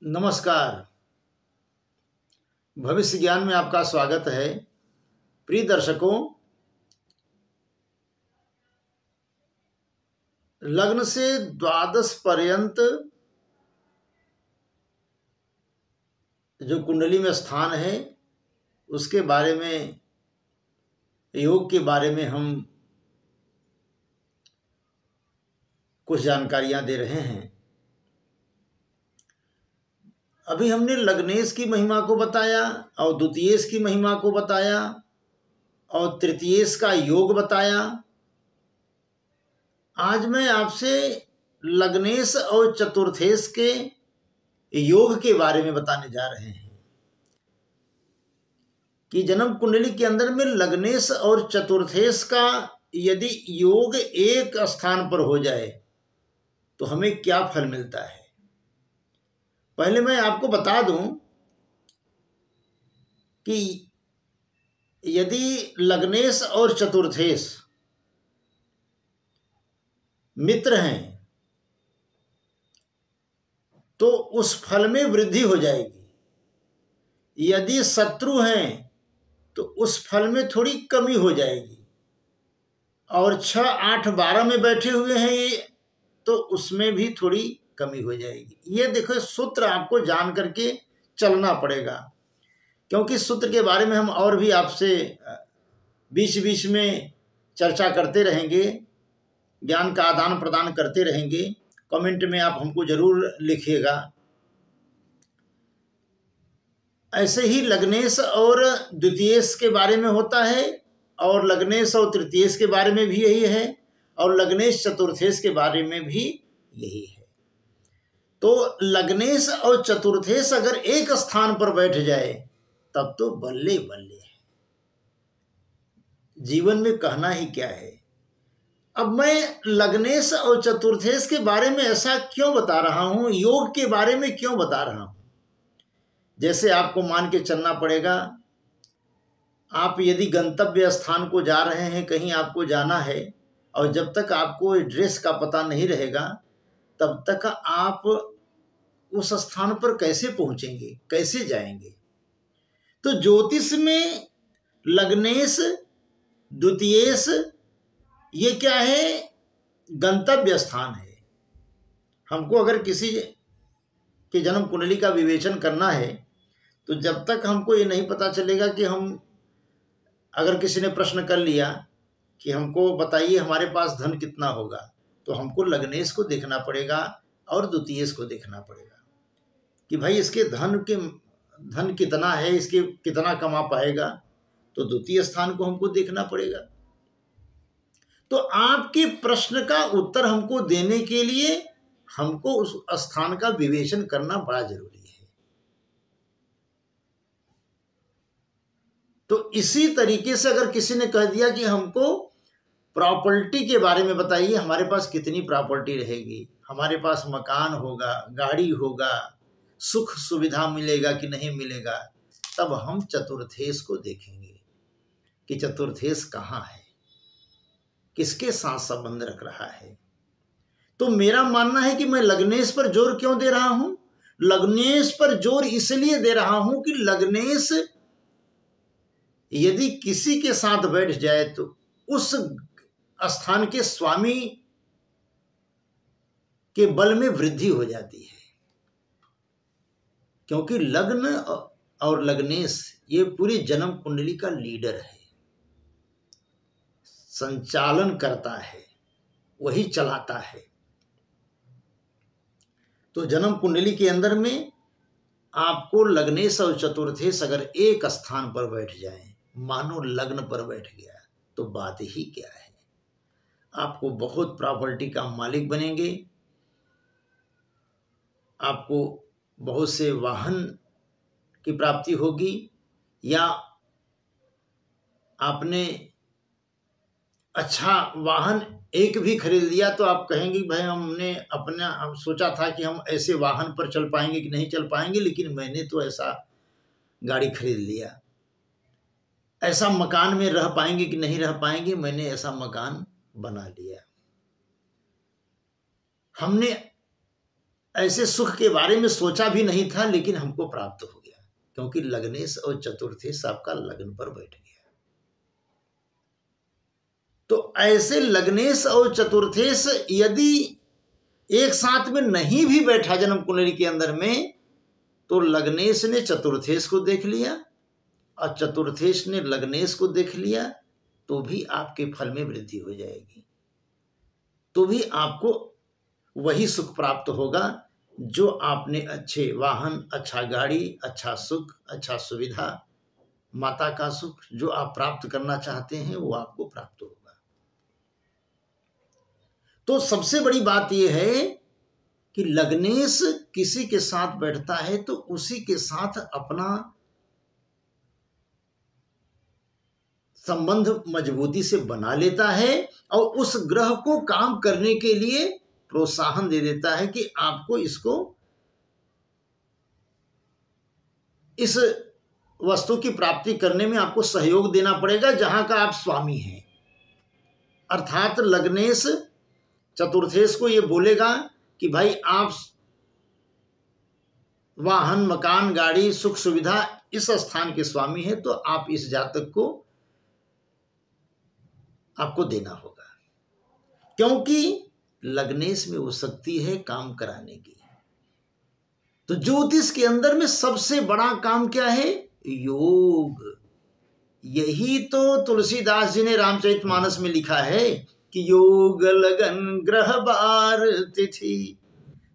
नमस्कार। भविष्य ज्ञान में आपका स्वागत है। प्रिय दर्शकों, लग्न से द्वादश पर्यंत जो कुंडली में स्थान है उसके बारे में, योग के बारे में हम कुछ जानकारियां दे रहे हैं। अभी हमने लग्नेश की महिमा को बताया और द्वितीयेश की महिमा को बताया और तृतीयेश का योग बताया। आज मैं आपसे लग्नेश और चतुर्थेश के योग के बारे में बताने जा रहे हैं कि जन्म कुंडली के अंदर में लग्नेश और चतुर्थेश का यदि योग एक स्थान पर हो जाए तो हमें क्या फल मिलता है। पहले मैं आपको बता दूं कि यदि लग्नेश और चतुर्थेश मित्र हैं तो उस फल में वृद्धि हो जाएगी। यदि शत्रु हैं तो उस फल में थोड़ी कमी हो जाएगी। और 6, 8, 12 में बैठे हुए हैं ये, तो उसमें भी थोड़ी कमी हो जाएगी। ये देखो, सूत्र आपको जान करके चलना पड़ेगा, क्योंकि सूत्र के बारे में हम और भी आपसे बीच बीच में चर्चा करते रहेंगे, ज्ञान का आदान प्रदान करते रहेंगे। कमेंट में आप हमको जरूर लिखिएगा। ऐसे ही लग्नेश और द्वितीयेश के बारे में होता है, और लग्नेश और तृतीयेश के बारे में भी यही है, और लग्नेश चतुर्थेश के बारे में भी यही है। तो लग्नेश और चतुर्थेश अगर एक स्थान पर बैठ जाए तब तो बल्ले बल्ले है, जीवन में कहना ही क्या है। अब मैं लग्नेश और चतुर्थेश के बारे में ऐसा क्यों बता रहा हूं, योग के बारे में क्यों बता रहा हूं। जैसे आपको मान के चलना पड़ेगा, आप यदि गंतव्य स्थान को जा रहे हैं, कहीं आपको जाना है, और जब तक आपको एड्रेस का पता नहीं रहेगा तब तक आप उस स्थान पर कैसे पहुंचेंगे, कैसे जाएंगे। तो ज्योतिष में लग्नेश, द्वितीयेश ये क्या है, गंतव्य स्थान है। हमको अगर किसी के जन्म कुंडली का विवेचन करना है तो जब तक हमको ये नहीं पता चलेगा कि हम, अगर किसी ने प्रश्न कर लिया कि हमको बताइए हमारे पास धन कितना होगा, तो हमको लग्नेश को देखना पड़ेगा और द्वितीयेश को देखना पड़ेगा कि भाई इसके धन कितना है, इसके कितना कमा पाएगा। तो द्वितीय स्थान को हमको देखना पड़ेगा। तो आपके प्रश्न का उत्तर हमको देने के लिए हमको उस स्थान का विवेचन करना बड़ा जरूरी है। तो इसी तरीके से अगर किसी ने कह दिया कि हमको प्रॉपर्टी के बारे में बताइए, हमारे पास कितनी प्रॉपर्टी रहेगी, हमारे पास मकान होगा, गाड़ी होगा, सुख सुविधा मिलेगा कि नहीं मिलेगा, तब हम चतुर्थेश को देखेंगे कि चतुर्थेश कहाँ है, किसके साथ संबंध रख रहा है। तो मेरा मानना है कि मैं लग्नेश पर जोर क्यों दे रहा हूं, लग्नेश पर जोर इसलिए दे रहा हूं कि लग्नेश यदि किसी के साथ बैठ जाए तो उस स्थान के स्वामी के बल में वृद्धि हो जाती है। क्योंकि लग्न और लग्नेश ये पूरी जन्म कुंडली का लीडर है, संचालन करता है, वही चलाता है। तो जन्म कुंडली के अंदर में आपको लग्नेश और चतुर्थेश अगर एक स्थान पर बैठ जाए, मानो लग्न पर बैठ गया, तो बात ही क्या है। आपको बहुत प्रॉपर्टी का मालिक बनेंगे, आपको बहुत से वाहन की प्राप्ति होगी, या आपने अच्छा वाहन एक भी खरीद लिया तो आप कहेंगे भाई हमने अपना सोचा था कि हम ऐसे वाहन पर चल पाएंगे कि नहीं चल पाएंगे, लेकिन मैंने तो ऐसा गाड़ी खरीद लिया। ऐसा मकान में रह पाएंगे कि नहीं रह पाएंगे, मैंने ऐसा मकान बना लिया। हमने ऐसे सुख के बारे में सोचा भी नहीं था, लेकिन हमको प्राप्त हो गया, क्योंकि लग्नेश और चतुर्थेश आपका लग्न पर बैठ गया। तो ऐसे लग्नेश और चतुर्थेश यदि एक साथ में नहीं भी बैठा जन्म कुंडली के अंदर में, तो लग्नेश ने चतुर्थेश को देख लिया और चतुर्थेश ने लग्नेश को देख लिया, तो भी आपके फल में वृद्धि हो जाएगी, तो भी आपको वही सुख प्राप्त होगा जो आपने अच्छे वाहन, अच्छा गाड़ी, अच्छा सुख, अच्छा सुविधा, माता का सुख जो आप प्राप्त करना चाहते हैं वो आपको प्राप्त होगा। तो सबसे बड़ी बात यह है कि लग्नेश किसी के साथ बैठता है तो उसी के साथ अपना संबंध मजबूती से बना लेता है और उस ग्रह को काम करने के लिए प्रोत्साहन दे देता है कि आपको इस वस्तु की प्राप्ति करने में आपको सहयोग देना पड़ेगा जहां का आप स्वामी हैं। अर्थात लग्नेश चतुर्थेश को ये बोलेगा कि भाई आप वाहन, मकान, गाड़ी, सुख सुविधा इस स्थान के स्वामी हैं, तो आप इस जातक को आपको देना होगा, क्योंकि लग्नेश में वो शक्ति है काम कराने की। तो ज्योतिष के अंदर में सबसे बड़ा काम क्या है? योग। यही तो तुलसीदास जी ने रामचरितमानस में लिखा है कि योग लगन ग्रह बार तिथि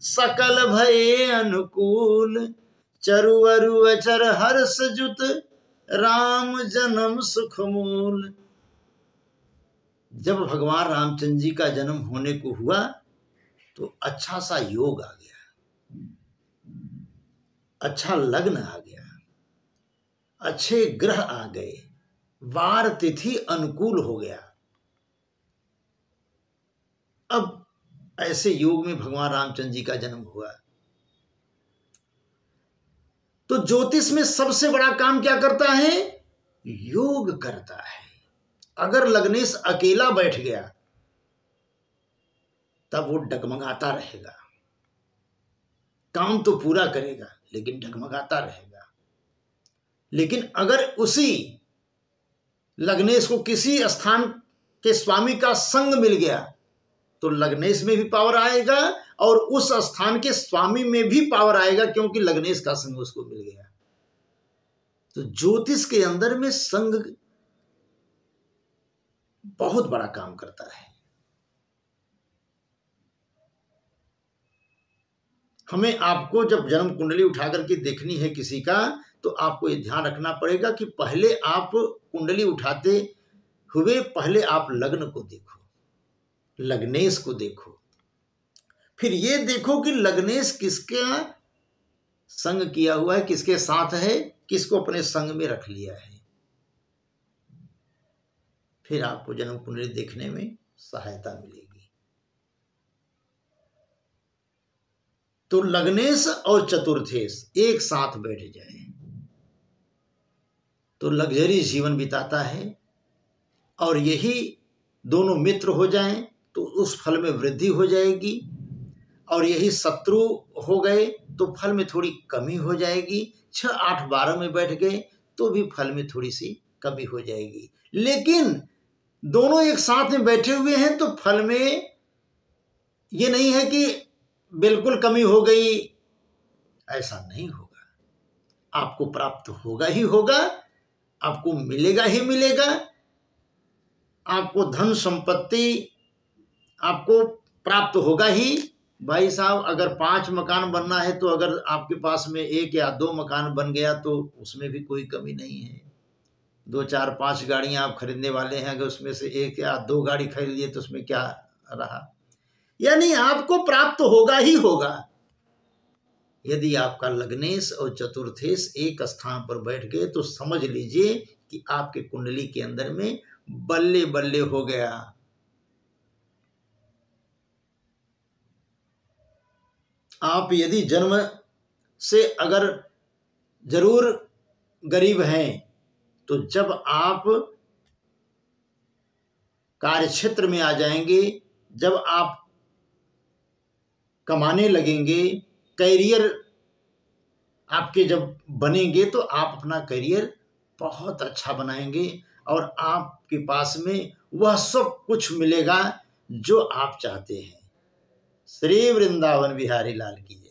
सकल भये अनुकूल चरुअरु अचर हर्ष जुत राम जन्म सुख मूल। जब भगवान रामचंद्र जी का जन्म होने को हुआ तो अच्छा सा योग आ गया, अच्छा लग्न आ गया, अच्छे ग्रह आ गए, वार तिथि अनुकूल हो गया। अब ऐसे योग में भगवान रामचंद्र जी का जन्म हुआ। तो ज्योतिष में सबसे बड़ा काम क्या करता है? योग करता है। अगर लग्नेश अकेला बैठ गया तब वो डगमगाता रहेगा, काम तो पूरा करेगा लेकिन डगमगाता रहेगा। लेकिन अगर उसी लग्नेश को किसी स्थान के स्वामी का संग मिल गया तो लग्नेश में भी पावर आएगा और उस स्थान के स्वामी में भी पावर आएगा, क्योंकि लग्नेश का संग उसको मिल गया। तो ज्योतिष के अंदर में संग बहुत बड़ा काम करता है। हमें आपको जब जन्म कुंडली उठा करके देखनी है किसी का, तो आपको ये ध्यान रखना पड़ेगा कि पहले आप कुंडली उठाते हुए पहले आप लग्न को देखो, लग्नेश को देखो, फिर ये देखो कि लग्नेश किसका संग किया हुआ है, किसके साथ है, किसको अपने संग में रख लिया है। फिर आपको जन्म कुंडली देखने में सहायता मिलेगी। तो लग्नेश और चतुर्थेश एक साथ बैठ जाए तो लग्जरी जीवन बिताता है, और यही दोनों मित्र हो जाएं तो उस फल में वृद्धि हो जाएगी, और यही शत्रु हो गए तो फल में थोड़ी कमी हो जाएगी। 6, 8, 12 में बैठ गए तो भी फल में थोड़ी सी कमी हो जाएगी। लेकिन दोनों एक साथ में बैठे हुए हैं तो फल में ये नहीं है कि बिल्कुल कमी हो गई, ऐसा नहीं होगा। आपको प्राप्त होगा ही होगा, आपको मिलेगा ही मिलेगा। आपको धन संपत्ति आपको प्राप्त होगा ही। भाई साहब, अगर 5 मकान बनना है तो अगर आपके पास में 1 या 2 मकान बन गया तो उसमें भी कोई कमी नहीं है। 2, 4, 5 गाड़ियां आप खरीदने वाले हैं, अगर उसमें से 1 या 2 गाड़ी खरीद लिए तो उसमें क्या रहा? यानी आपको प्राप्त होगा ही होगा। यदि आपका लग्नेश और चतुर्थेश एक स्थान पर बैठ गए तो समझ लीजिए कि आपके कुंडली के अंदर में बल्ले बल्ले हो गया। आप यदि जन्म से अगर जरूर गरीब हैं तो जब आप कार्यक्षेत्र में आ जाएंगे, जब आप कमाने लगेंगे कैरियर आपके जब बनेंगे तो आप अपना करियर बहुत अच्छा बनाएंगे और आपके पास में वह सब कुछ मिलेगा जो आप चाहते हैं। श्री वृंदावन बिहारी लाल की जय।